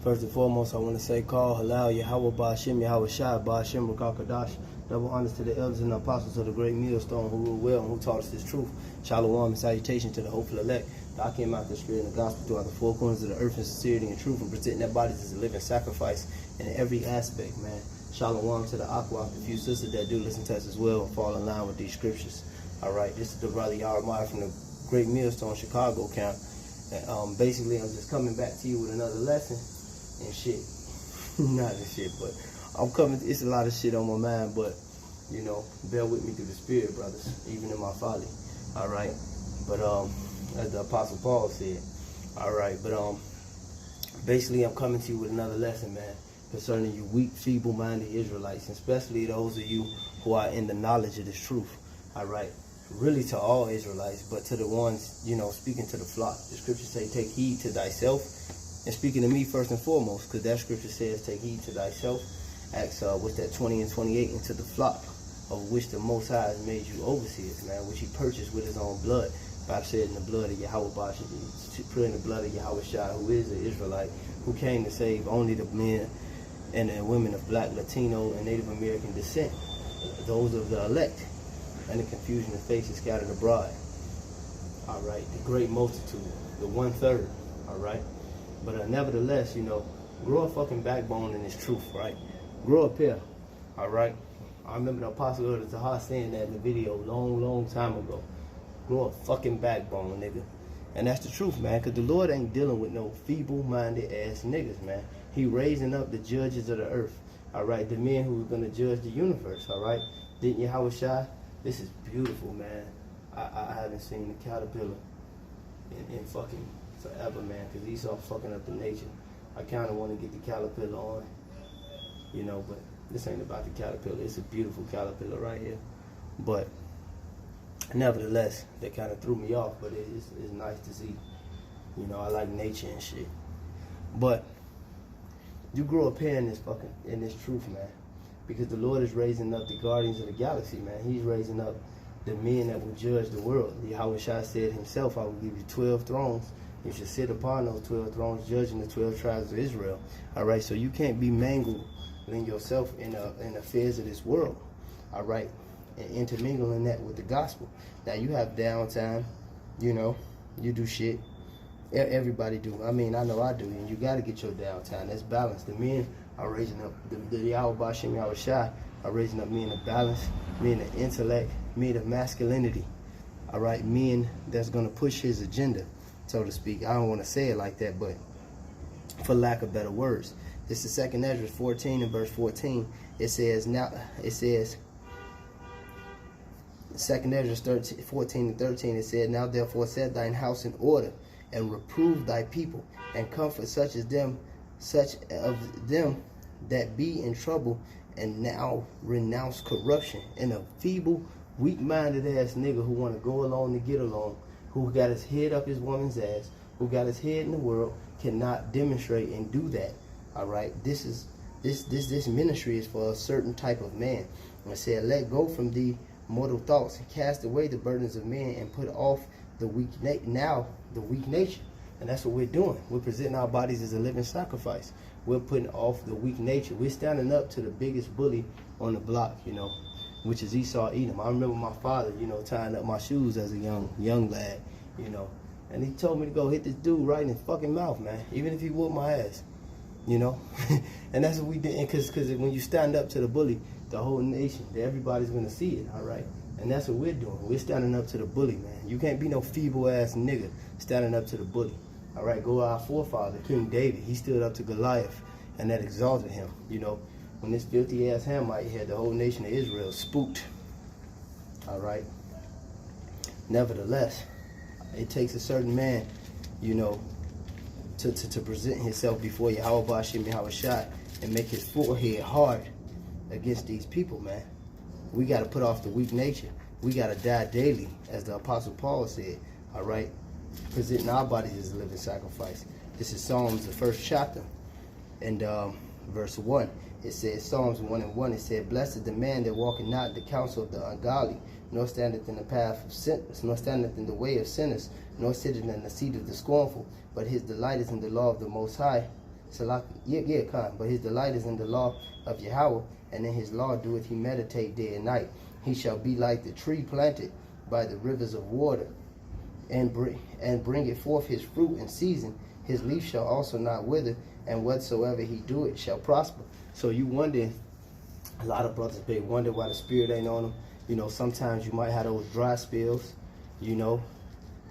First and foremost, I want to say, call halal Yahweh Ba'ashem Yahweh Shai Ba'ashem Rakakadash. Double honors to the elders and the apostles of the great millstone who ruled well and who taught us this truth. Shalom and salutation to the hopeful elect. I came out to spread the gospel throughout the four corners of the earth in sincerity and truth and presenting their bodies as a living sacrifice in every aspect, man. Shalom to the Aqua, the few sisters that do listen to us as well and fall in line with these scriptures. All right, this is the brother Yaramai from the great millstone Chicago camp. And basically, I'm just coming back to you with another lesson and shit. Not this shit, but I'm coming. It's a lot of shit on my mind, but you know, bear with me through the spirit, brothers, even in my folly. All right, but as the Apostle Paul said. All right, but basically, I'm coming to you with another lesson, man, concerning you weak, feeble-minded Israelites, and especially those of you who are in the knowledge of this truth. All right, really to all Israelites, but to the ones, you know, speaking to the flock. The scriptures say, take heed to thyself. And speaking to me first and foremost, because that scripture says, take heed to thyself. Acts, what's that, 20 and 28, into the flock, of which the Most High has made you overseers, man, which he purchased with his own blood. I've said in the blood of Yahweh Ba'ashem, put in the blood of Yahweh Shai, who is an Israelite, who came to save only the men and women of black, Latino, and Native American descent, those of the elect, and the confusion of faces scattered abroad. All right, the great multitude, the 1/3, all right? But nevertheless, you know, grow a fucking backbone in this truth, right? Grow up here, all right? I remember the Apostle Elder Tahar saying that in the video long time ago. Grow a fucking backbone, nigga. And that's the truth, man, because the Lord ain't dealing with no feeble-minded ass niggas, man. He raising up the judges of the earth, all right? The men who are going to judge the universe, all right? Didn't Yahweh Shai? This is beautiful, man. I haven't seen the caterpillar in fucking forever, man, because Esau fucking up the nature. I kind of want to get the caterpillar on, you know, but this ain't about the caterpillar. It's a beautiful caterpillar right here. But nevertheless, that kind of threw me off, but it's nice to see. You know, I like nature and shit. But you grow up here in this truth, man, because the Lord is raising up the guardians of the galaxy, man. He's raising up the men that will judge the world. Yahweh Shai said himself, I will give you 12 thrones. You should sit upon those 12 thrones, judging the 12 tribes of Israel. All right, so you can't be mangling yourself in affairs of this world. All right, and intermingling that with the gospel. Now you have downtime, you know, you do shit. Everybody do. I mean, I know I do, and you got to get your downtime. That's balance. The men are raising up, the Yahweh Ba'ashem Yahweh Shai are raising up men of balance, men of intellect, men of masculinity. All right, men that's going to push his agenda, so to speak. I don't want to say it like that, but for lack of better words. This is 2nd Ezra 14 and verse 14. It says, 2nd Ezra 14 and 13, it said, now therefore set thine house in order, and reprove thy people, and comfort such of them that be in trouble, and now renounce corruption. And a feeble, weak-minded ass nigga who want to go along to get along, who got his head up his woman's ass, who got his head in the world, cannot demonstrate and do that. All right, this ministry is for a certain type of man. And it said, let go from thee mortal thoughts, and cast away the burdens of men, and put off the weak nature. And that's what we're doing. We're presenting our bodies as a living sacrifice. We're putting off the weak nature. We're standing up to the biggest bully on the block, you know, which is Esau Edom. I remember my father, you know, tying up my shoes as a young lad, you know, and he told me to go hit this dude right in his fucking mouth, man, even if he whooped my ass, you know. And that's what we did, because when you stand up to the bully, the whole nation, everybody's going to see it, all right? And that's what we're doing. We're standing up to the bully, man. You can't be no feeble-ass nigga standing up to the bully. All right, go our forefather, King David. He stood up to Goliath, and that exalted him. You know, when this filthy-ass Hamite had the whole nation of Israel spooked. All right. Nevertheless, it takes a certain man, you know, to present himself before Yahweh Ba'ashem Yahweh Shai and make his forehead hard against these people, man. We got to put off the weak nature. We got to die daily, as the Apostle Paul said, all right? Presenting our bodies as a living sacrifice. This is Psalms, the 1st chapter, and verse 1. It says, Psalms 1 and 1, it said, blessed is the man that walketh not in the counsel of the ungodly, nor standeth in the path of sinners, nor standeth in the way of sinners, nor sitteth in the seat of the scornful, but his delight is in the law of the Most High, But his delight is in the law of Yahweh, and in his law doeth he meditate day and night. He shall be like the tree planted by the rivers of water, and bringeth forth his fruit in season. His leaf shall also not wither, and whatsoever he doeth shall prosper. So you wonder, a lot of brothers, they wonder why the Spirit ain't on them. You know, sometimes you might have those dry spells, you know,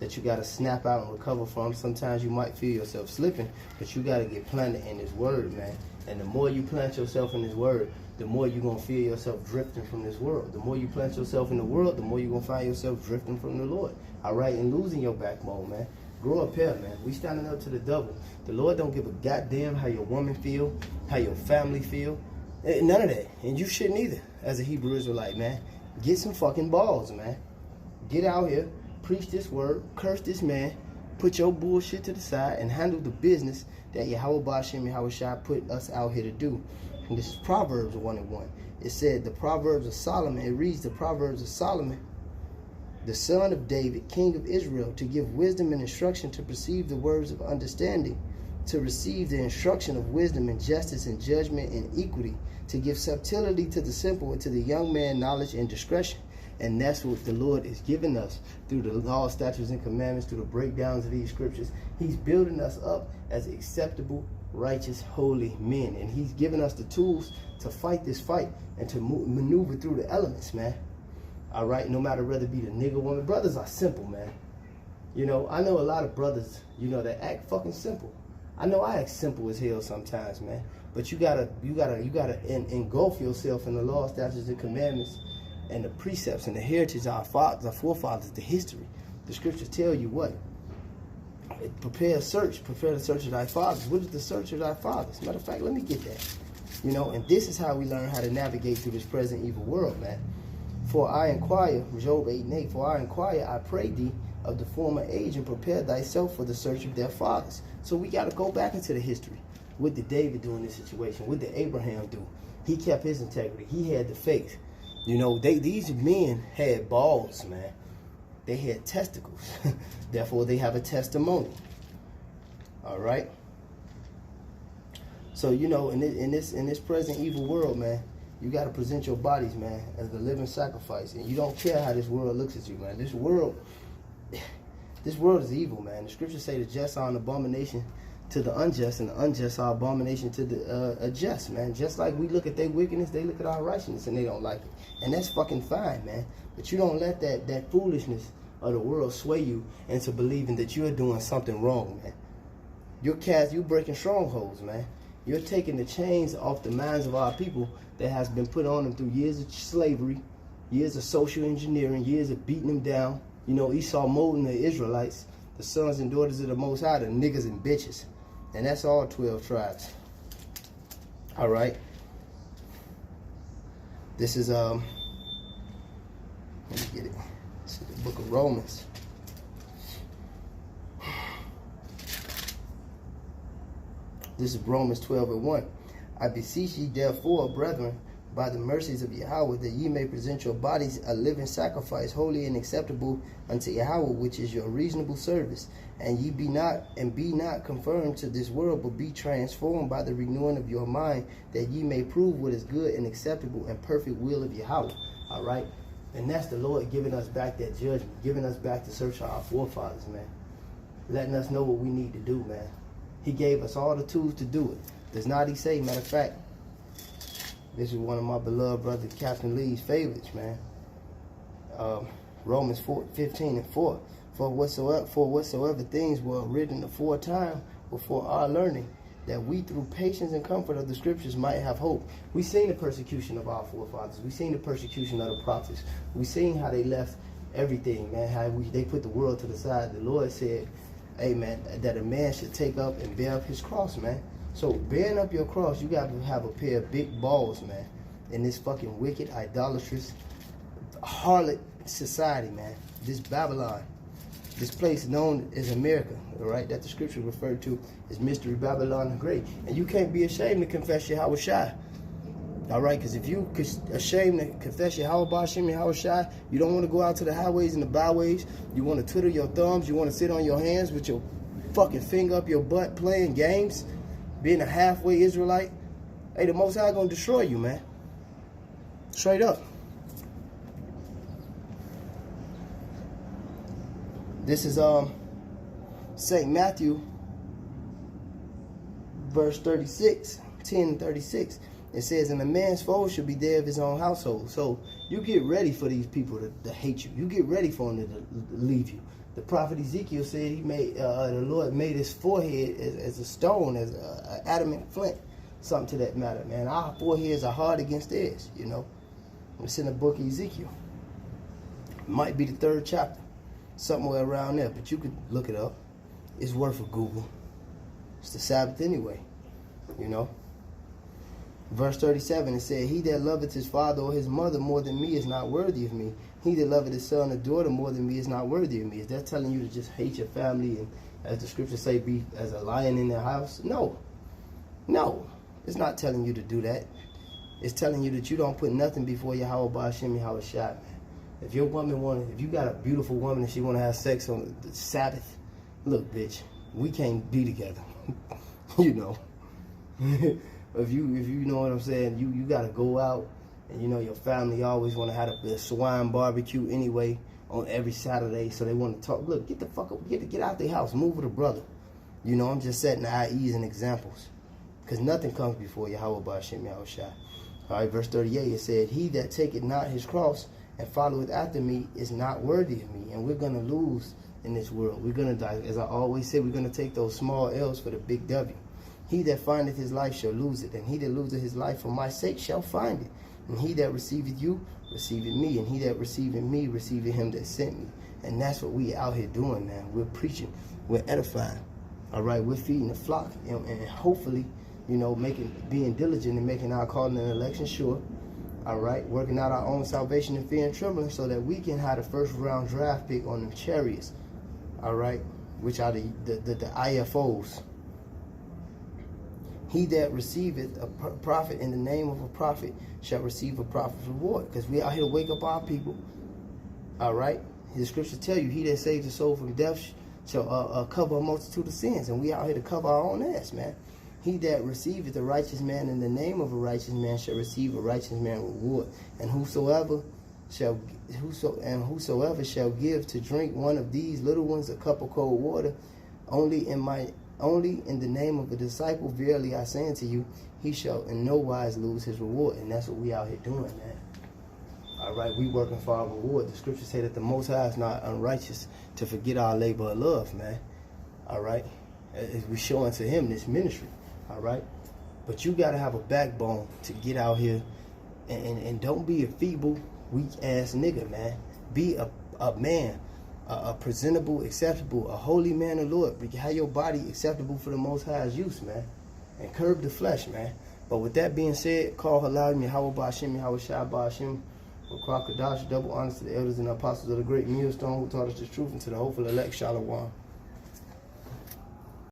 that you got to snap out and recover from. Sometimes you might feel yourself slipping, but you got to get planted in his word, man. And the more you plant yourself in his word, the more you're going to feel yourself drifting from this world. The more you plant yourself in the world, the more you're going to find yourself drifting from the Lord. All right? And losing your backbone, man. Grow up here, man. We standing up to the devil. The Lord don't give a goddamn how your woman feel, how your family feel. None of that. And you shouldn't either, as a Hebrew Israelite, man. Get some fucking balls, man. Get out here, preach this word, curse this man, put your bullshit to the side, and handle the business that Yahweh Ba'ashem Yahweh Shai put us out here to do. And this is Proverbs 1:1. It said the Proverbs of Solomon. It reads the Proverbs of Solomon, the son of David, king of Israel, to give wisdom and instruction, to perceive the words of understanding, to receive the instruction of wisdom and justice and judgment and equity, to give subtlety to the simple, and to the young man knowledge and discretion. And that's what the Lord is giving us through the law, statutes, and commandments, through the breakdowns of these scriptures. He's building us up as acceptable, righteous, holy men. And he's giving us the tools to fight this fight and to maneuver through the elements, man. All right? No matter whether it be the nigga woman. Brothers are simple, man. You know, I know a lot of brothers, you know, that act fucking simple. I know I act simple as hell sometimes, man. But you gotta engulf yourself in the law, statutes, and commandments, and the precepts and the heritage of our fathers, our forefathers, the history. The scriptures tell you what? Prepare the search of thy fathers. What is the search of thy fathers? Matter of fact, let me get that. You know, and this is how we learn how to navigate through this present evil world, man. For I inquire, Job 8:8, for I inquire, I pray thee, of the former age, and prepare thyself for the search of their fathers. So we got to go back into the history. What did David do in this situation? What did Abraham do? He kept his integrity. He had the faith. You know, these men had balls, man. They had testicles. Therefore, they have a testimony. All right? So, you know, in this present evil world, man, you got to present your bodies, man, as a living sacrifice. And you don't care how this world looks at you, man. This world is evil, man. The scriptures say the just are an abomination to the unjust, and the unjust are abomination to the just, man. Just like we look at their wickedness, they look at our righteousness, and they don't like it. And that's fucking fine, man. But you don't let that foolishness of the world sway you into believing that you're doing something wrong, man. You're breaking strongholds, man. You're taking the chains off the minds of our people that has been put on them through years of slavery, years of social engineering, years of beating them down. You know, Esau molding the Israelites, the sons and daughters of the Most High, the niggas and bitches. And that's all 12 tribes. All right. This is, let me get it. This is the book of Romans. This is Romans 12:1. I beseech ye therefore, brethren, by the mercies of Yahweh, that ye may present your bodies a living sacrifice, holy and acceptable unto Yahweh, which is your reasonable service. And ye be not conformed to this world, but be transformed by the renewing of your mind, that ye may prove what is good and acceptable and perfect will of Yahweh. All right? And that's the Lord giving us back that judgment, giving us back the search of our forefathers, man. Letting us know what we need to do, man. He gave us all the tools to do it. Does not he say, matter of fact, this is one of my beloved brother Captain Lee's favorites, man. Romans 4:15-4. For whatsoever things were written aforetime before our learning, that we through patience and comfort of the scriptures might have hope. We seen the persecution of our forefathers. We seen the persecution of the prophets. We seen how they left everything, man. How they put the world to the side. The Lord said, hey, man, that a man should take up and bear up his cross, man. So bearing up your cross, you got to have a pair of big balls, man, in this fucking wicked, idolatrous, harlot society, man. This Babylon, this place known as America, all right, that the scripture referred to as Mystery Babylon the Great. And you can't be ashamed to confess Yahweh Shai. All right, because if you ashamed to confess Yahweh Ba'ashem Yahweh Shai, you don't want to go out to the highways and the byways. You want to twiddle your thumbs. You want to sit on your hands with your fucking finger up your butt playing games. being a halfway Israelite, hey, the Most High gonna destroy you, man. Straight up. This is St. Matthew, verse 36, 10 and 36. It says, and a man's foe should be there of his own household. So you get ready for these people to hate you. You get ready for them to leave you. The prophet Ezekiel said he made the Lord made his forehead as a stone, as an adamant flint, something to that matter, man. Our foreheads are hard against theirs, you know. It's in the book of Ezekiel. It might be the 3rd chapter, somewhere around there, but you could look it up. It's worth a Google. It's the Sabbath anyway, you know. Verse 37, it said, he that loveth his father or his mother more than me is not worthy of me. He that loveth his son or daughter more than me is not worthy of me. Is that telling you to just hate your family and, as the scriptures say, be as a lion in their house? No. No. It's not telling you to do that. It's telling you that you don't put nothing before Yahweh Ba'ashem Yahweh Shai, man. If your woman if you got a beautiful woman and she want to have sex on the Sabbath, look, bitch, we can't be together. You know. If you know what I'm saying, you gotta go out, and you know your family always want to have a swine barbecue anyway on every Saturday, so they want to talk. Look, get the fuck up, get out the house, move with a brother. You know, I'm just setting the IEs and examples, because nothing comes before Yahweh Ba'ashem Yahweh Shai. All right, verse 38, it said, he that taketh not his cross and followeth after me is not worthy of me. And we're gonna lose in this world. We're gonna die, as I always say, we're gonna take those small L's for the big W. He that findeth his life shall lose it, and he that loseth his life for my sake shall find it. And he that receiveth you, receiveth me, and he that receiveth me, receiveth him that sent me. And that's what we out here doing, man. We're preaching, we're edifying, all right? We're feeding the flock, and hopefully, you know, being diligent and making our calling and election sure, all right? Working out our own salvation in fear and trembling so that we can have the first round draft pick on them chariots, all right? Which are the IFOs. He that receiveth a prophet in the name of a prophet shall receive a prophet's reward. Because we out here to wake up our people. All right? The scriptures tell you, he that saves a soul from death shall cover a multitude of sins. And we out here to cover our own ass, man. He that receiveth a righteous man in the name of a righteous man shall receive a righteous man reward. And whosoever shall give to drink one of these little ones a cup of cold water, only in the name of a disciple, verily I say unto you, he shall in no wise lose his reward. And that's what we out here doing, man. All right, we working for our reward. The scriptures say that the Most High is not unrighteous to forget our labor of love, man. All right, as we show unto him this ministry. All right, but you got to have a backbone to get out here, and don't be a feeble, weak ass nigga, man. Be a man. A presentable, acceptable, a holy man of the Lord. Have your body acceptable for the Most High's use, man. And curb the flesh, man. But with that being said, call halal Yahweh Ba'ashem Yahweh Shai Ba'ashem with Kwakadash, double honors to the elders and apostles of the great millstone who taught us the truth, and to the hopeful elect. Shalom.